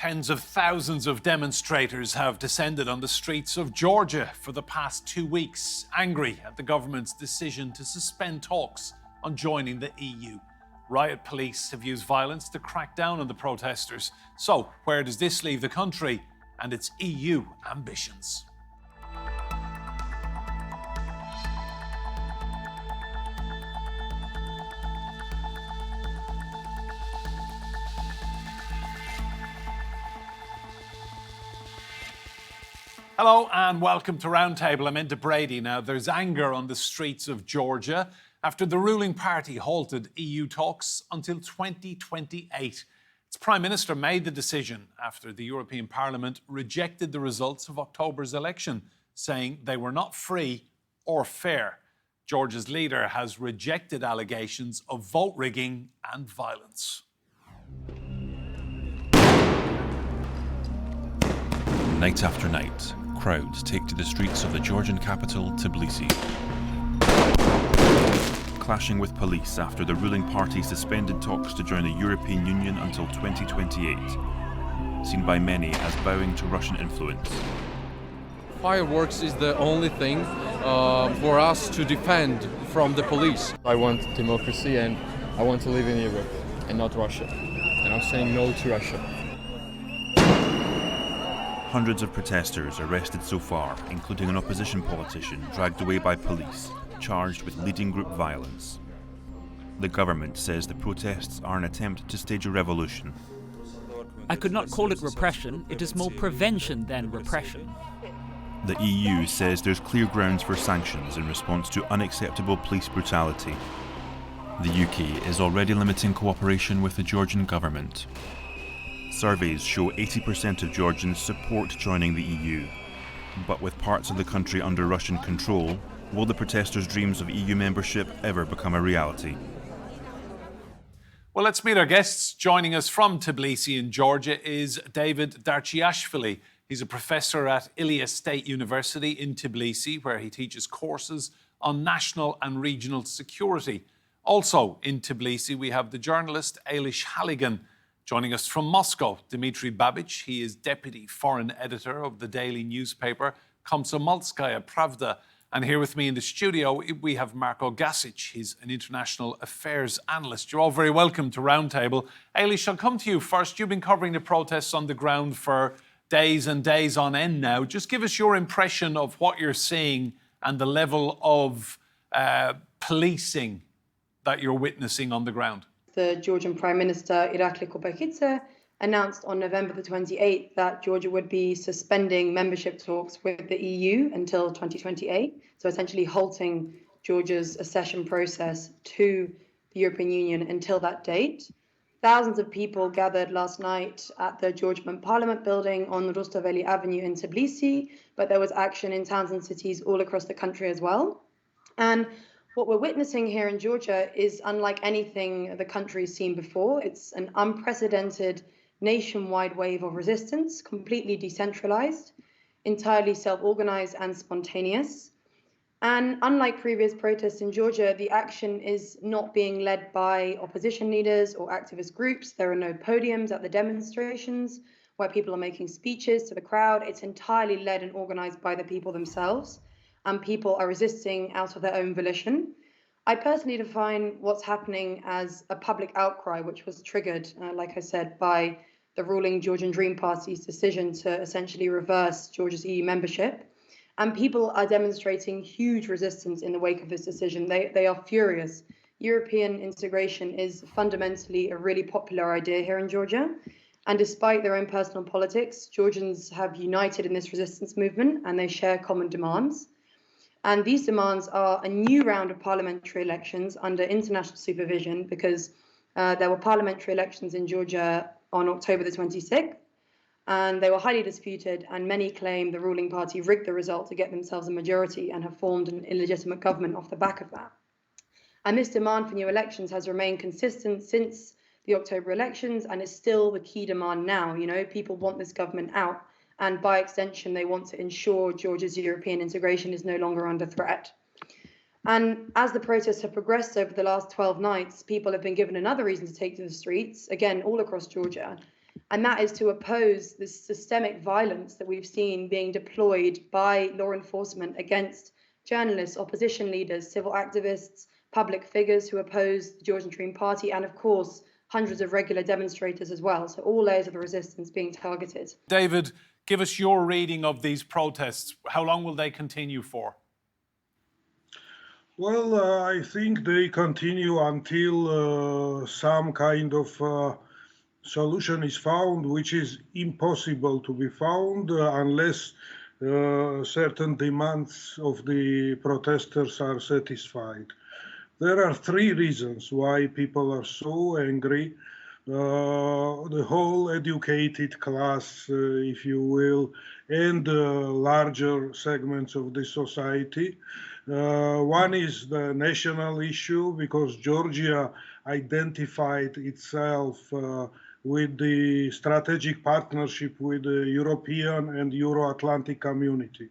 Tens of thousands of demonstrators have descended on the streets of Georgia for the past 2 weeks, angry at the government's decision to suspend talks on joining the EU. Riot police have used violence to crack down on the protesters. So, where does this leave the country and its EU ambitions? Hello and welcome to Roundtable. I'm Enda Brady. Now, there's anger on the streets of Georgia after the ruling party halted EU talks until 2028. Its Prime Minister made the decision after the European Parliament rejected the results of October's election, saying they were not free or fair. Georgia's leader has rejected allegations of vote rigging and violence. Night after night, crowds take to the streets of the Georgian capital, Tbilisi, clashing with police after the ruling party suspended talks to join the European Union until 2028, seen by many as bowing to Russian influence. Fireworks is the only thing for us to defend from the police. I want democracy and I want to live in Europe and not Russia. And I'm saying no to Russia. Hundreds of protesters arrested so far, including an opposition politician dragged away by police, charged with leading group violence. The government says the protests are an attempt to stage a revolution. I could not call it repression, it is more prevention than repression. The EU says there's clear grounds for sanctions in response to unacceptable police brutality. The UK is already limiting cooperation with the Georgian government. Surveys show 80% of Georgians support joining the EU. But with parts of the country under Russian control, will the protesters' dreams of EU membership ever become a reality? Well, let's meet our guests. Joining us from Tbilisi in Georgia is David Darchiashvili. He's a professor at Ilia State University in Tbilisi, where he teaches courses on national and regional security. Also in Tbilisi, we have the journalist Ailis Halligan. Joining us from Moscow, Dmitry Babich. He is deputy foreign editor of the daily newspaper Komsomolskaya, Pravda. And here with me in the studio, we have Marko Gasic. He's an international affairs analyst. You're all very welcome to Roundtable. Ailis, I'll come to you first. You've been covering the protests on the ground for days and days on end now. Just give us your impression of what you're seeing and the level of policing that you're witnessing on the ground. The Georgian Prime Minister Irakli announced on November the 28th that Georgia would be suspending membership talks with the EU until 2028, so essentially halting Georgia's accession process to the European Union until that date. Thousands of people gathered last night at the Georgian Parliament building on Rustaveli Avenue in Tbilisi, but there was action in towns and cities all across the country as well. And what we're witnessing here in Georgia is unlike anything the country's seen before. It's an unprecedented nationwide wave of resistance, completely decentralized, entirely self-organized and spontaneous. And unlike previous protests in Georgia, the action is not being led by opposition leaders or activist groups. There are no podiums at the demonstrations where people are making speeches to the crowd. It's entirely led and organized by the people themselves. And people are resisting out of their own volition. I personally define what's happening as a public outcry, which was triggered, like I said, by the ruling Georgian Dream Party's decision to essentially reverse Georgia's EU membership. And people are demonstrating huge resistance in the wake of this decision. They are furious. European integration is fundamentally a really popular idea here in Georgia. And despite their own personal politics, Georgians have united in this resistance movement and they share common demands. And these demands are a new round of parliamentary elections under international supervision because there were parliamentary elections in Georgia on October the 26th, and they were highly disputed, and many claim the ruling party rigged the result to get themselves a majority and have formed an illegitimate government off the back of that. And this demand for new elections has remained consistent since the October elections and is still the key demand now. You know, people want this government out. And by extension, they want to ensure Georgia's European integration is no longer under threat. And as the protests have progressed over the last 12 nights, people have been given another reason to take to the streets, again, all across Georgia. And that is to oppose the systemic violence that we've seen being deployed by law enforcement against journalists, opposition leaders, civil activists, public figures who oppose the Georgian Dream Party, and of course, hundreds of regular demonstrators as well. So all layers of the resistance being targeted. David, give us your reading of these protests. How long will they continue for? Well, I think they continue until some kind of solution is found, which is impossible to be found unless certain demands of the protesters are satisfied. There are three reasons why people are so angry. The whole educated class, if you will, and larger segments of the society. One is the national issue, because Georgia identified itself with the strategic partnership with the European and Euro-Atlantic community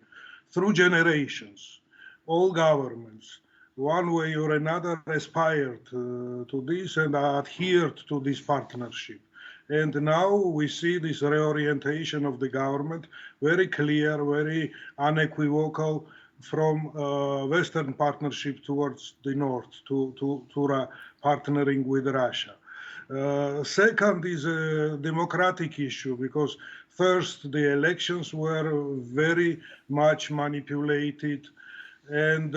through generations. All governments, one way or another, aspired to this and adhered to this partnership. And now we see this reorientation of the government, very clear, very unequivocal, from Western partnership towards the North, to partnering with Russia. Second is a democratic issue, because first, the elections were very much manipulated. And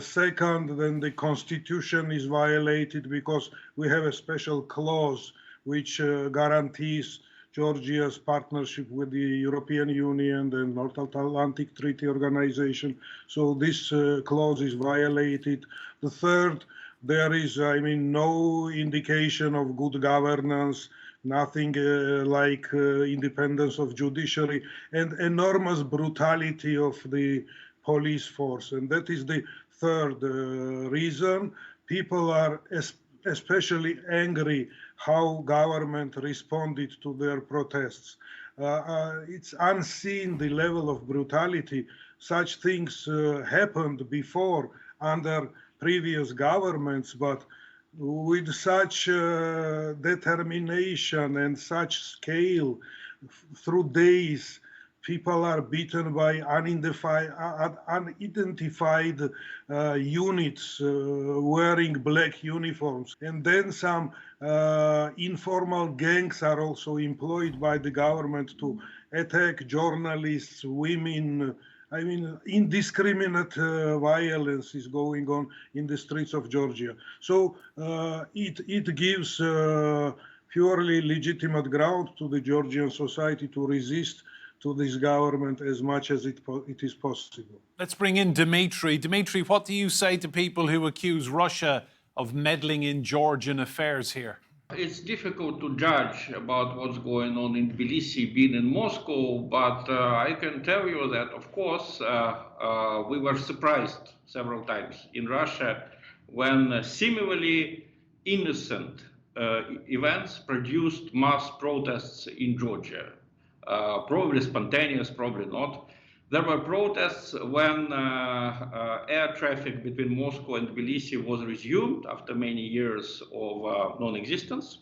second, then the constitution is violated, because we have a special clause which guarantees Georgia's partnership with the European Union and North Atlantic Treaty Organization. So this clause is violated. The third, there is, no indication of good governance, nothing like independence of judiciary, and enormous brutality of the police force. And that is the third reason. People are especially angry how government responded to their protests. It's unseen, the level of brutality. Such things happened before under previous governments, but with such determination and such scale, through days, people are beaten by unidentified units wearing black uniforms. And then some informal gangs are also employed by the government to attack journalists, women. Indiscriminate violence is going on in the streets of Georgia. So it gives purely legitimate ground to the Georgian society to resist to this government as much as it is possible. Let's bring in Dmitry. Dmitry, what do you say to people who accuse Russia of meddling in Georgian affairs here? It's difficult to judge about what's going on in Tbilisi, being in Moscow, but I can tell you that, of course, we were surprised several times in Russia when seemingly innocent events produced mass protests in Georgia. Probably spontaneous, probably not. There were protests when air traffic between Moscow and Tbilisi was resumed after many years of non-existence.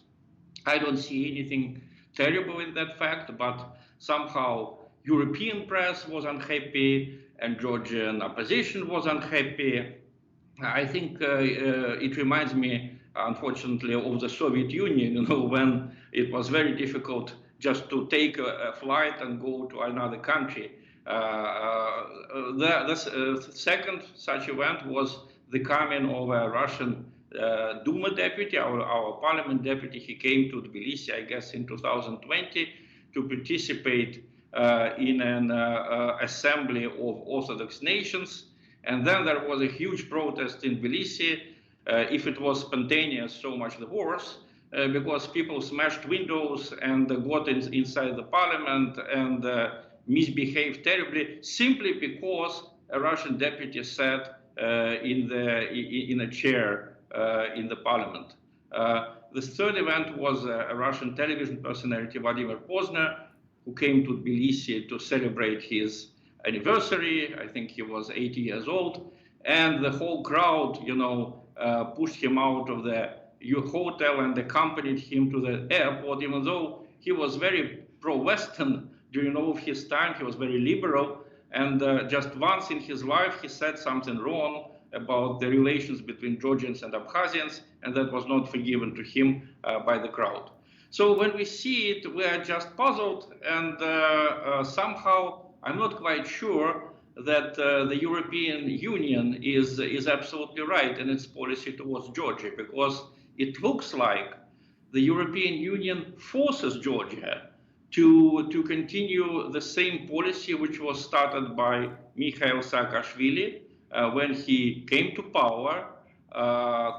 I don't see anything terrible in that fact, but somehow European press was unhappy and Georgian opposition was unhappy. I think it reminds me, unfortunately, of the Soviet Union, when it was very difficult just to take a flight and go to another country. The second such event was the coming of a Russian Duma deputy, our parliament deputy. He came to Tbilisi, I guess, in 2020 to participate in an assembly of Orthodox nations. And then there was a huge protest in Tbilisi. If it was spontaneous, so much the worse, because people smashed windows and got inside the parliament and misbehaved terribly, simply because a Russian deputy sat in a chair in the parliament. The third event was a Russian television personality, Vladimir Pozner, who came to Tbilisi to celebrate his anniversary. I think he was 80 years old. And the whole crowd, pushed him out of the hotel and accompanied him to the airport, even though he was very pro-Western during all of his time. He was very liberal. And just once in his life, he said something wrong about the relations between Georgians and Abkhazians, and that was not forgiven to him by the crowd. So when we see it, we are just puzzled, and somehow I'm not quite sure that the European Union is absolutely right in its policy towards Georgia, because it looks like the European Union forces Georgia to continue the same policy which was started by Mikhail Saakashvili when he came to power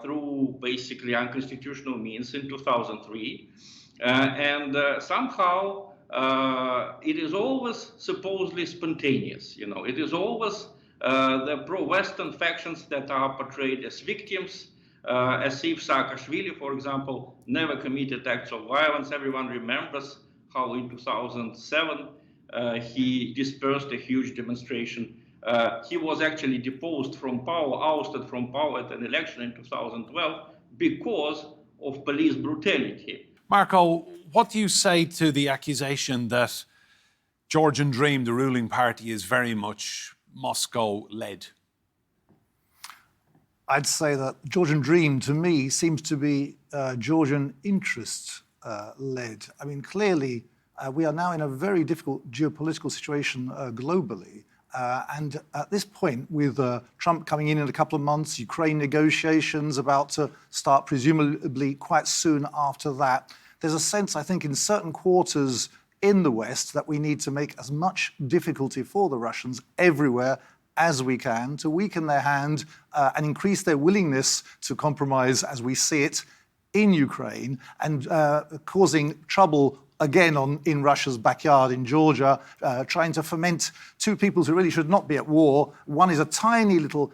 through basically unconstitutional means in 2003. Somehow it is always supposedly spontaneous. You know, it is always the pro-Western factions that are portrayed as victims, as if Saakashvili, for example, never committed acts of violence. Everyone remembers how in 2007 he dispersed a huge demonstration. He was actually deposed from power, ousted from power at an election in 2012 because of police brutality. Marko, what do you say to the accusation that Georgian Dream, the ruling party, is very much Moscow-led? I'd say that Georgian Dream, to me, seems to be Georgian interest-led. I mean, clearly, we are now in a very difficult geopolitical situation globally. And at this point, with Trump coming in a couple of months, Ukraine negotiations about to start presumably quite soon after that, there's a sense, I think, in certain quarters in the West that we need to make as much difficulty for the Russians everywhere as we can to weaken their hand and increase their willingness to compromise as we see it in Ukraine, and causing trouble again in Russia's backyard in Georgia, trying to foment two peoples who really should not be at war. One is a tiny little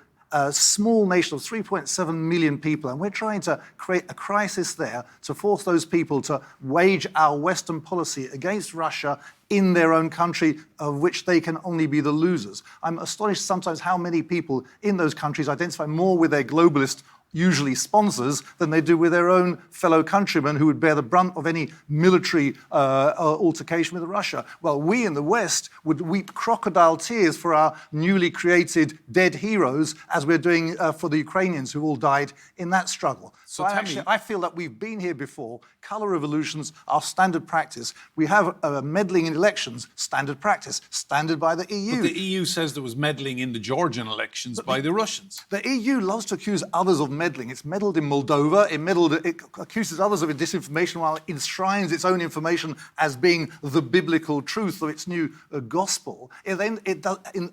small nation of 3.7 million people, and we're trying to create a crisis there to force those people to wage our Western policy against Russia in their own country, of which they can only be the losers. I'm astonished sometimes how many people in those countries identify more with their globalist usually sponsors than they do with their own fellow countrymen who would bear the brunt of any military altercation with Russia. Well, we in the West would weep crocodile tears for our newly created dead heroes, as we're doing for the Ukrainians who all died in that struggle. So I feel that we've been here before. Colour revolutions are standard practice. We have meddling in elections, standard practice, standard by the EU. But the EU says there was meddling in the Georgian elections by the Russians. The EU loves to accuse others of meddling. It's meddled in Moldova. It accuses others of disinformation while it enshrines its own information as being the biblical truth of its new gospel. In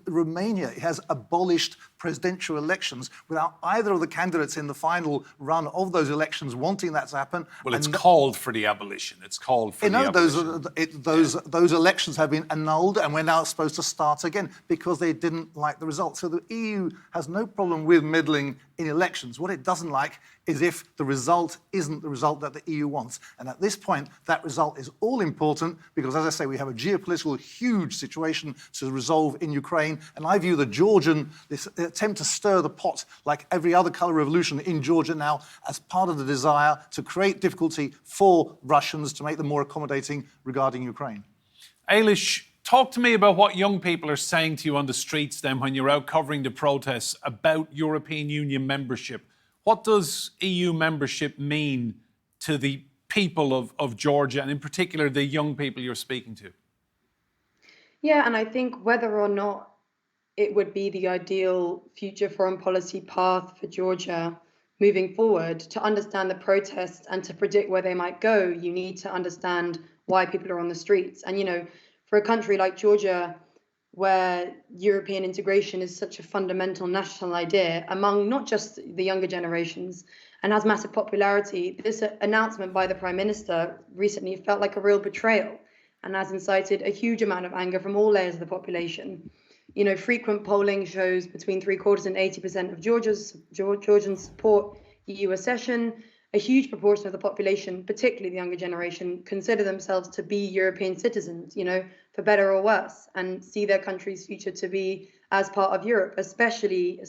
Romania, it has abolished presidential elections without either of the candidates in the final run of those elections wanting that to happen. Well, it's called for the abolition. It's called for the abolition. Those elections have been annulled, and we're now supposed to start again because they didn't like the result. So the EU has no problem with meddling in elections. What it doesn't like is if the result isn't the result that the EU wants. And at this point, that result is all important because, as I say, we have a geopolitical huge situation to resolve in Ukraine. And I view this attempt to stir the pot, like every other colour revolution in Georgia now, as part of the desire to create difficulty for Russians to make them more accommodating regarding Ukraine. Ailis, talk to me about what young people are saying to you on the streets then when you're out covering the protests about European Union membership. What does EU membership mean to the people of Georgia, and in particular the young people you're speaking to? Yeah, and I think whether or not it would be the ideal future foreign policy path for Georgia moving forward, to understand the protests and to predict where they might go, you need to understand why people are on the streets. And, you know, for a country like Georgia, where European integration is such a fundamental national idea among not just the younger generations and has massive popularity, this announcement by the Prime Minister recently felt like a real betrayal and has incited a huge amount of anger from all layers of the population. You know, frequent polling shows between 75% and 80% of Georgians support EU accession. A huge proportion of the population, particularly the younger generation, consider themselves to be European citizens, you know, for better or worse, and see their country's future to be as part of Europe, especially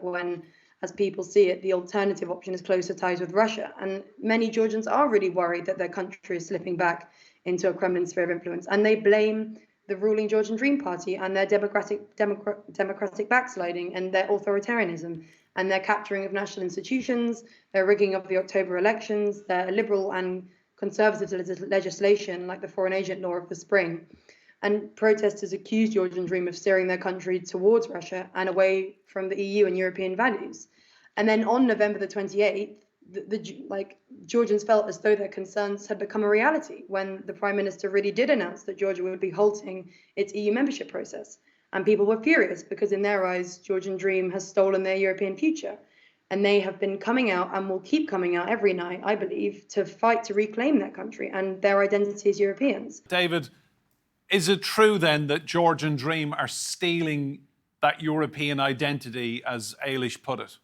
when, as people see it, the alternative option is closer ties with Russia. And many Georgians are really worried that their country is slipping back into a Kremlin sphere of influence. And they blame the ruling Georgian Dream Party and their democratic backsliding and their authoritarianism and their capturing of national institutions, their rigging of the October elections, their liberal and conservative legislation like the Foreign Agent Law of the spring. And protesters accused Georgian Dream of steering their country towards Russia and away from the EU and European values. And then on November the 28th, Georgians felt as though their concerns had become a reality when the Prime Minister really did announce that Georgia would be halting its EU membership process. And people were furious because in their eyes, Georgian Dream has stolen their European future. And they have been coming out and will keep coming out every night, I believe, to fight to reclaim their country and their identity as Europeans. David, is it true then that Georgian Dream are stealing that European identity, as Ailis put it?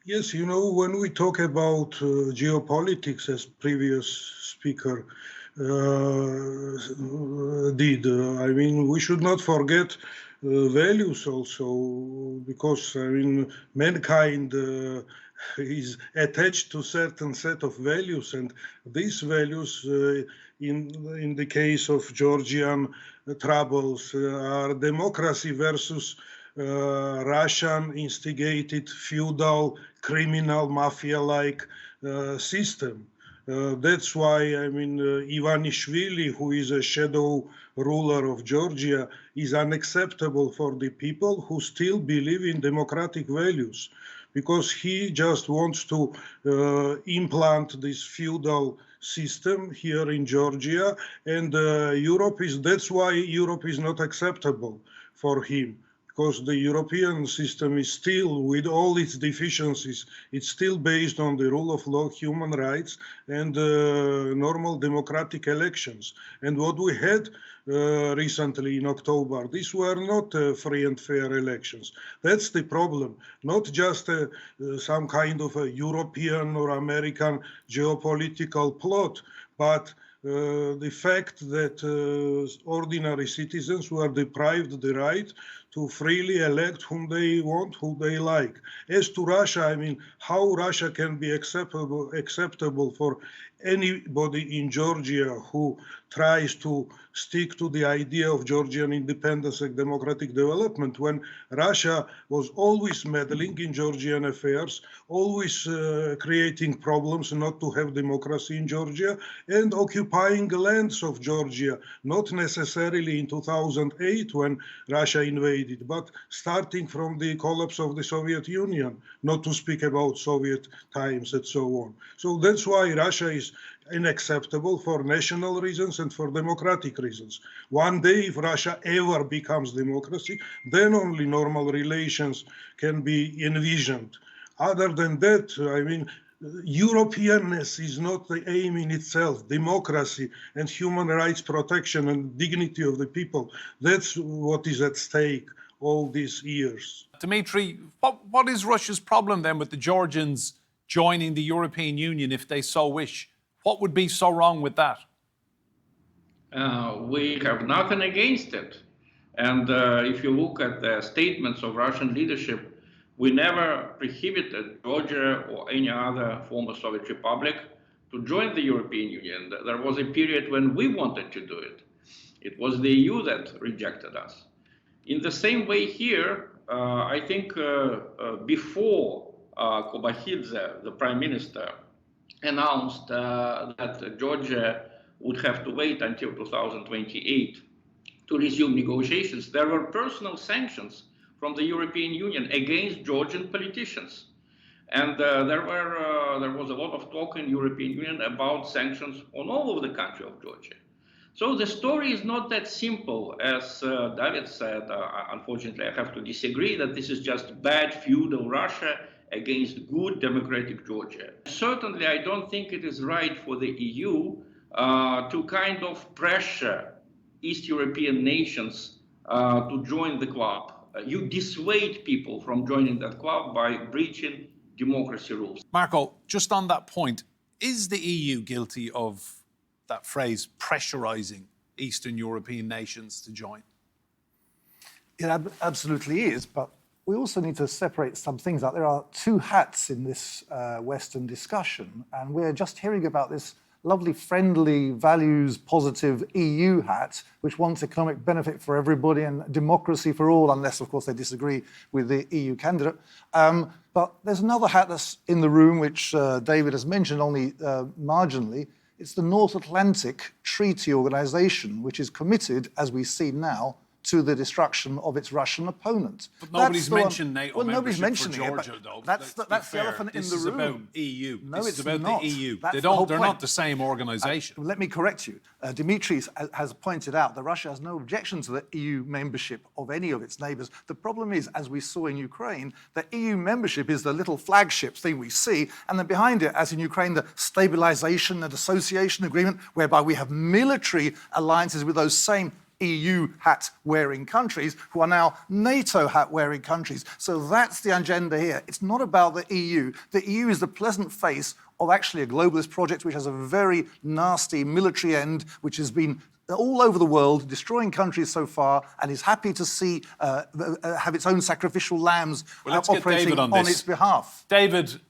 Yes, you know, when we talk about geopolitics, as previous speaker did, I mean, we should not forget values also, because, I mean, mankind is attached to certain set of values, and these values, in the case of Georgian troubles, are democracy versus Russian instigated feudal criminal mafia-like system. That's why, I mean, Ivanishvili, who is a shadow ruler of Georgia, is unacceptable for the people who still believe in democratic values, because he just wants to implant this feudal system here in Georgia, and that's why Europe is not acceptable for him. Because the European system is still, with all its deficiencies, it's still based on the rule of law, human rights, and normal democratic elections. And what we had recently in October, these were not free and fair elections. That's the problem. Not just some kind of a European or American geopolitical plot, but the fact that ordinary citizens were deprived the right to freely elect whom they want, who they like. As to Russia, I mean, how Russia can be acceptable for anybody in Georgia who tries to stick to the idea of Georgian independence and democratic development, when Russia was always meddling in Georgian affairs, always creating problems not to have democracy in Georgia, and occupying the lands of Georgia, not necessarily in 2008 when Russia invaded, but starting from the collapse of the Soviet Union, not to speak about Soviet times and so on. So that's why Russia is unacceptable for national reasons and for democratic reasons. One day, if Russia ever becomes democracy, then only normal relations can be envisioned. Other than that, I mean, Europeanness is not the aim in itself. Democracy and human rights protection and dignity of the people, that's what is at stake all these years. Dmitry, what is Russia's problem then with the Georgians joining the European Union if they so wish? What would be so wrong with that? We have nothing against it. And if you look at the statements of Russian leadership, we never prohibited Georgia or any other former Soviet republic to join the European Union. There was a period when we wanted to do it. It was the EU that rejected us. In the same way here, I think before Kobachidze, the prime minister, announced that Georgia would have to wait until 2028 to resume negotiations, there were personal sanctions from the European Union against Georgian politicians. And there was a lot of talk in the European Union about sanctions on all over the country of Georgia. So the story is not that simple, as David said. Unfortunately, I have to disagree that this is just bad feudal Russia against good democratic Georgia. Certainly, I don't think it is right for the EU to kind of pressure East European nations to join the club. You dissuade people from joining that club by breaching democracy rules. Marko, just on that point, is the EU guilty of that phrase, pressurising Eastern European nations to join? It absolutely is, but we also need to separate some things out. There are two hats in this Western discussion, and we're just hearing about this lovely, friendly, values positive EU hat, which wants economic benefit for everybody and democracy for all, unless, of course, they disagree with the EU candidate. But there's another hat that's in the room, which David has mentioned only marginally. It's the North Atlantic Treaty Organization, which is committed, as we see now, to the destruction of its Russian opponent. But nobody's mentioned NATO well, nobody's membership mentioning for Georgia, it, though. That's the elephant in the room. This is about EU. No, this it's is about not. the EU. That's They're not the same organisation. Let me correct you. Dmitry has pointed out that Russia has no objection to the EU membership of any of its neighbours. The problem is, as we saw in Ukraine, that EU membership is the little flagship thing we see, and then behind it, as in Ukraine, the stabilisation and association agreement, whereby we have military alliances with those same EU hat-wearing countries who are now NATO hat-wearing countries. So that's the agenda here. It's not about the EU. The EU is the pleasant face of actually a globalist project which has a very nasty military end, which has been all over the world, destroying countries so far, and is happy to see have its own sacrificial lambs operating on its behalf. David,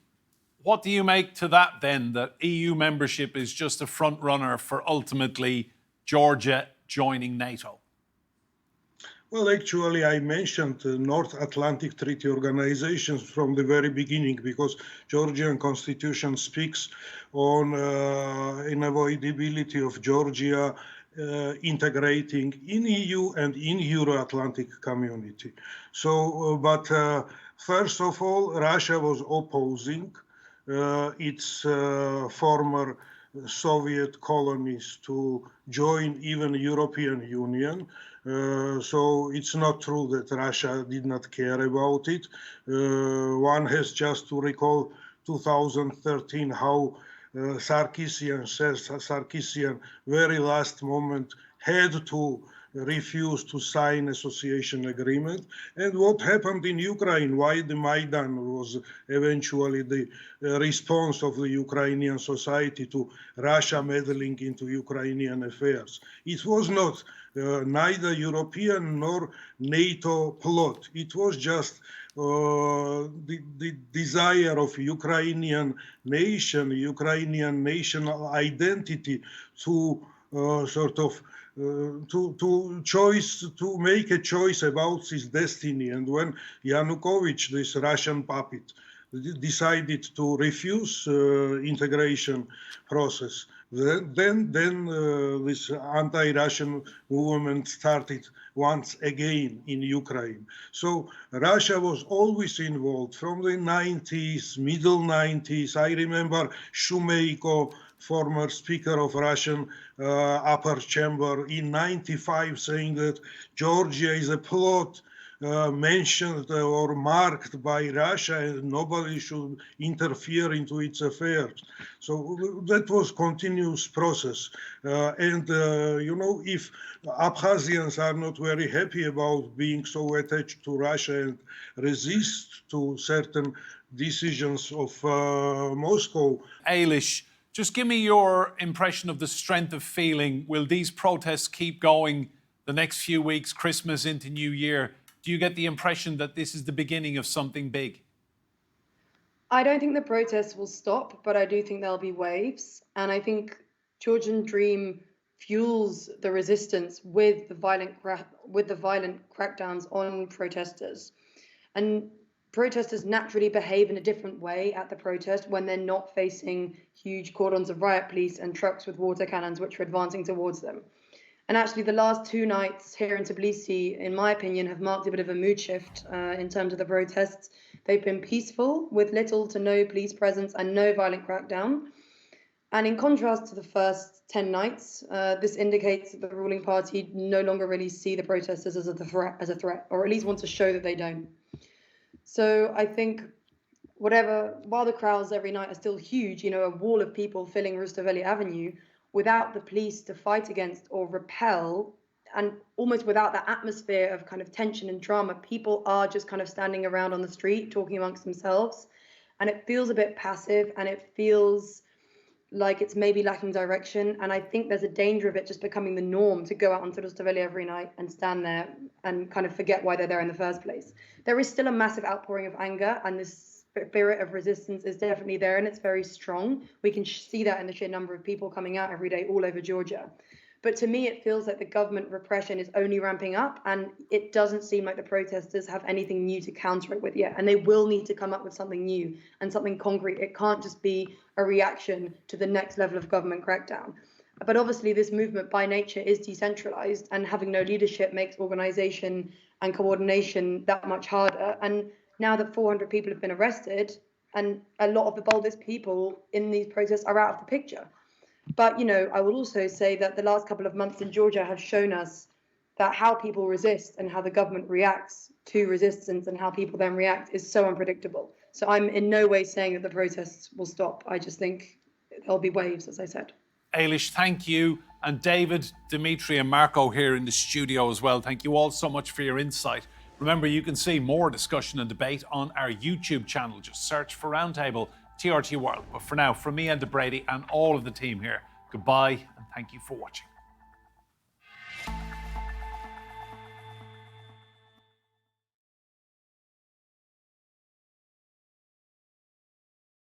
what do you make to that then, that EU membership is just a front runner for ultimately Georgia joining NATO? Well, actually, I mentioned North Atlantic Treaty Organizations from the very beginning because Georgian constitution speaks on unavoidability of Georgia integrating in EU and in Euro-Atlantic community. So, but first of all, Russia was opposing its former Soviet colonies to join even European Union. So it's not true that Russia did not care about it. One has just to recall 2013, how Sarkisian, very last moment, had to refuse to sign association agreement. And what happened in Ukraine, why the Maidan was eventually the response of the Ukrainian society to Russia meddling into Ukrainian affairs. It was not neither European nor NATO plot. It was just the desire of Ukrainian national identity to to make a choice about his destiny. And when Yanukovych, this Russian puppet, decided to refuse integration process, then this anti-Russian movement started once again in Ukraine. So Russia was always involved from the 90s, middle 90s. I remember Shumeiko, former Speaker of Russian upper chamber, in 95 saying that Georgia is a plot mentioned or marked by Russia and nobody should interfere into its affairs. So that was continuous process. If Abkhazians are not very happy about being so attached to Russia and resist to certain decisions of Moscow. Ailis, just give me your impression of the strength of feeling. Will these protests keep going the next few weeks, Christmas into New Year? Do you get the impression that this is the beginning of something big? I don't think the protests will stop, but I do think there'll be waves. And I think Georgian Dream fuels the resistance with the violent crackdowns on protesters. And protesters naturally behave in a different way at the protest when they're not facing huge cordons of riot police and trucks with water cannons which are advancing towards them. And actually, the last 2 nights here in Tbilisi, in my opinion, have marked a bit of a mood shift in terms of the protests. They've been peaceful, with little to no police presence and no violent crackdown. And in contrast to the first 10 nights, this indicates that the ruling party no longer really see the protesters as a threat, or at least want to show that they don't. So I think while the crowds every night are still huge, a wall of people filling Rustaveli Avenue, without the police to fight against or repel, and almost without that atmosphere of kind of tension and drama, people are just kind of standing around on the street talking amongst themselves. And it feels a bit passive, and it feels like it's maybe lacking direction. And I think there's a danger of it just becoming the norm to go out onto Rustaveli every night and stand there and kind of forget why they're there in the first place. There is still a massive outpouring of anger, and this spirit of resistance is definitely there, and it's very strong. We can see that in the sheer number of people coming out every day all over Georgia. But to me, it feels like the government repression is only ramping up, and it doesn't seem like the protesters have anything new to counter it with yet. And they will need to come up with something new and something concrete. It can't just be a reaction to the next level of government crackdown. But obviously, this movement by nature is decentralized, and having no leadership makes organization and coordination that much harder. And now that 400 people have been arrested, and a lot of the boldest people in these protests are out of the picture. But, I will also say that the last couple of months in Georgia have shown us that how people resist and how the government reacts to resistance and how people then react is so unpredictable. So I'm in no way saying that the protests will stop. I just think there'll be waves, as I said. Ailis, thank you. And David, Dmitry and Marko here in the studio as well. Thank you all so much for your insight. Remember, you can see more discussion and debate on our YouTube channel. Just search for Roundtable TRT World. But for now, from me, Enda Brady, and all of the team here, goodbye and thank you for watching.